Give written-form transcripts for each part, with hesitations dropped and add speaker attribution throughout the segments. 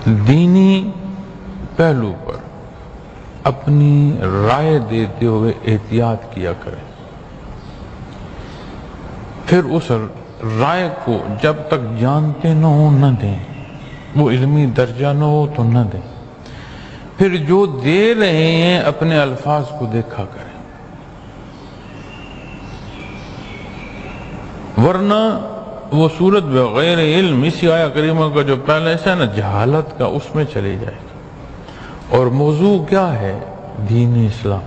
Speaker 1: دینی پہلو پر اپنی رائے دیتے ہوئے احتیاط کیا کریں، پھر اس رائے کو جب تک جانتے نہ ہو نہ دیں، وہ علمی درجہ نہ ہو تو نہ دیں، پھر جو دے رہے ہیں اپنے الفاظ کو دیکھا کریں، ورنہ وہ صورت بغیر علم، اسی آیہ کریمہ کا جو پہلے سے ہے نا جہالت کا، اس میں چلی جائے گی۔ اور موضوع کیا ہے؟ دین اسلام۔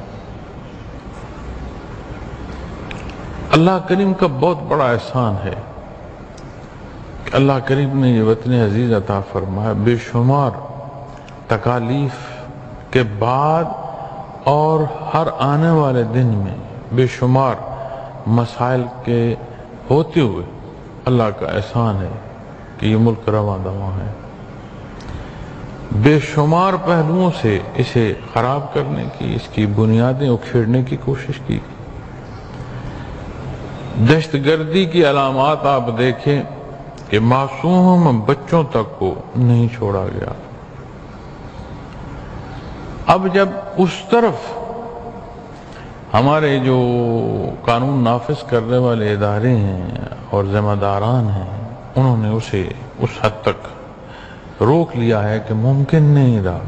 Speaker 1: اللہ کریم کا بہت بڑا احسان ہے کہ اللہ کریم نے یہ وطن عزیز عطا فرمایا، بے شمار تکالیف کے بعد اور ہر آنے والے دن میں بے شمار مسائل کے ہوتے ہوئے اللہ کا احسان ہے کہ یہ ملک رواں دواں ہے۔ بے شمار پہلوؤں سے اسے خراب کرنے کی، اس کی بنیادیں اکھیڑنے کی کوشش کی۔ دہشت گردی کی علامات آپ دیکھیں کہ معصوم بچوں تک کو نہیں چھوڑا گیا۔ اب جب اس طرف ہمارے جو قانون نافذ کرنے والے ادارے ہیں اور ذمہ داران ہیں، انہوں نے اسے اس حد تک روک لیا ہے کہ ممکن نہیں رہا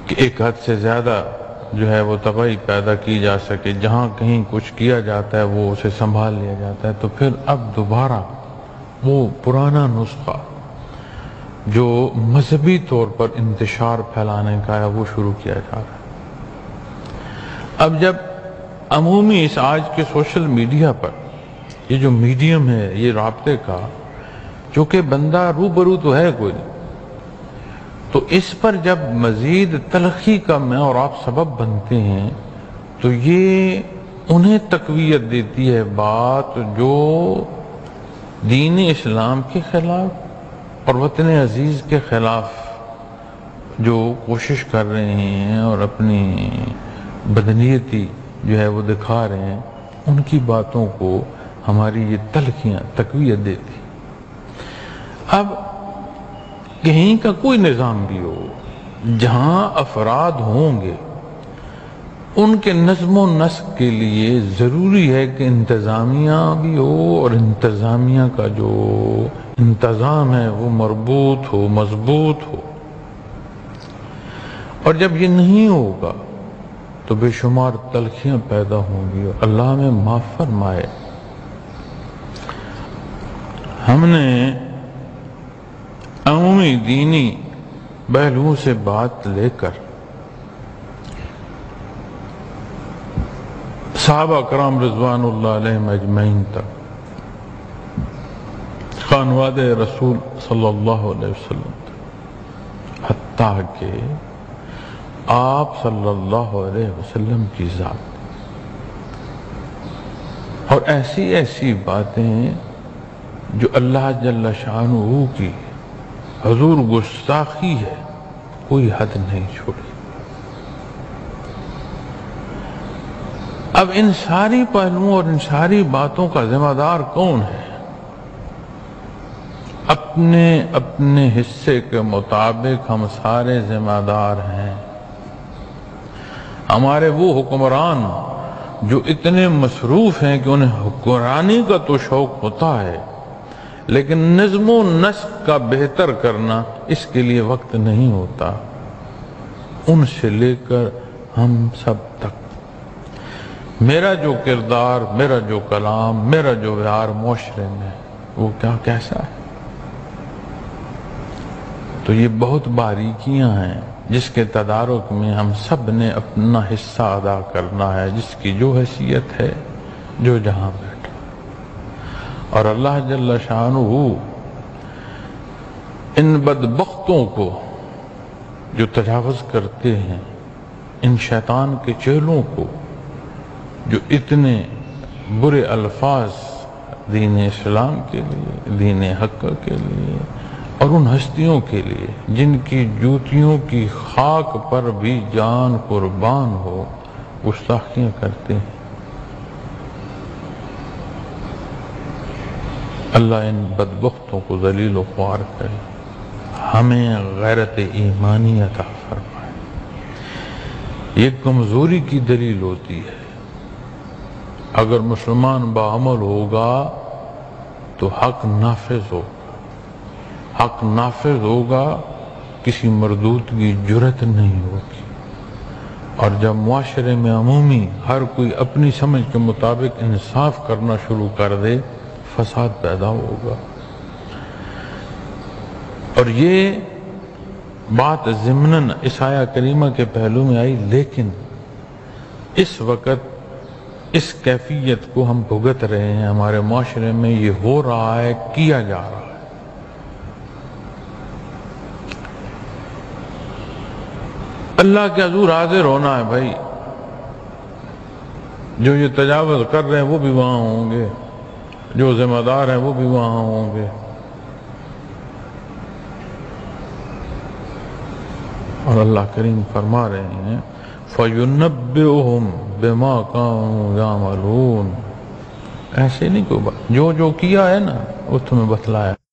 Speaker 1: کہ ایک حد سے زیادہ جو ہے وہ تباہی پیدا کی جا سکے۔ جہاں کہیں کچھ کیا جاتا ہے وہ اسے سنبھال لیا جاتا ہے، تو پھر اب دوبارہ وہ پرانا نسخہ جو مذہبی طور پر انتشار پھیلانے کا ہے وہ شروع کیا جا رہا ہے۔ اب جب عمومی اس آج کے سوشل میڈیا پر یہ جو میڈیم ہے یہ رابطے کا، چونکہ بندہ روبرو تو ہے کوئی، تو اس پر جب مزید تلخی کا میں اور آپ سبب بنتے ہیں تو یہ انہیں تقویت دیتی ہے بات جو دین اسلام کے خلاف اور وطن عزیز کے خلاف جو کوشش کر رہے ہیں اور اپنی بدنیتی جو ہے وہ دکھا رہے ہیں، ان کی باتوں کو ہماری یہ تلخیاں تقویت دیتی۔ اب کہیں کا کوئی نظام بھی ہو، جہاں افراد ہوں گے، ان کے نظم و نسق کے لیے ضروری ہے کہ انتظامیہ بھی ہو اور انتظامیہ کا جو انتظام ہے وہ مربوط ہو، مضبوط ہو۔ اور جب یہ نہیں ہوگا تو بے شمار تلخیاں پیدا ہوں گی۔ اور اللہ ہمیں معاف فرمائے، ہم نے عمومی دینی پہلوؤں سے بات لے کر صحابہ کرام رضوان اللہ علیہم اجمعین تک، خانواد رسول صلی اللہ علیہ وسلم تک، حتیٰ کہ آپ صلی اللہ علیہ وسلم کی ذات، اور ایسی ایسی باتیں جو اللہ جل شانہ کی حضور گستاخی ہے، کوئی حد نہیں چھوڑی۔ اب ان ساری پہلوؤں اور ان ساری باتوں کا ذمہ دار کون ہے؟ اپنے اپنے حصے کے مطابق ہم سارے ذمہ دار ہیں۔ ہمارے وہ حکمران جو اتنے مصروف ہیں کہ انہیں حکمرانی کا تو شوق ہوتا ہے، لیکن نظم و نسق کا بہتر کرنا اس کے لیے وقت نہیں ہوتا، ان سے لے کر ہم سب تک میرا جو کردار، میرا جو کلام، میرا جو ویار معاشرے میں، وہ کیسا ہے؟ تو یہ بہت باریکیاں ہیں جس کے تدارک میں ہم سب نے اپنا حصہ ادا کرنا ہے، جس کی جو حیثیت ہے، جو جہاں بیٹھا۔ اور اللہ جل شانہ ان بدبختوں کو جو تجاوز کرتے ہیں، ان شیطان کے چیلوں کو جو اتنے برے الفاظ دین اسلام کے لیے، دین حق کے لیے اور ان ہستیوں کے لیے جن کی جوتیوں کی خاک پر بھی جان قربان ہو، گستاخیاں کرتے ہیں، اللہ ان بدبختوں کو ذلیل و خوار کرے۔ ہمیں غیرت ایمانی عطا فرمائے۔ یہ کمزوری کی دلیل ہوتی ہے۔ اگر مسلمان باعمل ہوگا تو حق نافذ ہوگا، حق نافذ ہوگا، کسی مردود کی جرت نہیں ہوگی۔ اور جب معاشرے میں عمومی ہر کوئی اپنی سمجھ کے مطابق انصاف کرنا شروع کر دے، فساد پیدا ہوگا۔ اور یہ بات ضمناً اس آیہ کریمہ کے پہلو میں آئی، لیکن اس وقت اس کیفیت کو ہم بھگت رہے ہیں، ہمارے معاشرے میں یہ ہو رہا ہے، کیا جا رہا ہے۔ اللہ کے حضور حاضر ہونا ہے بھائی، جو یہ تجاوز کر رہے ہیں وہ بھی وہاں ہوں گے، جو ذمہ دار ہیں وہ بھی وہاں ہوں گے۔ اور اللہ کریم فرما رہے ہیں فَيُنَبِّئُهُمْ بِمَا كَانُوا يَعْمَلُونَ، ایسے نہیں کوئی بات، جو کیا ہے نا وہ تمہیں بتلایا۔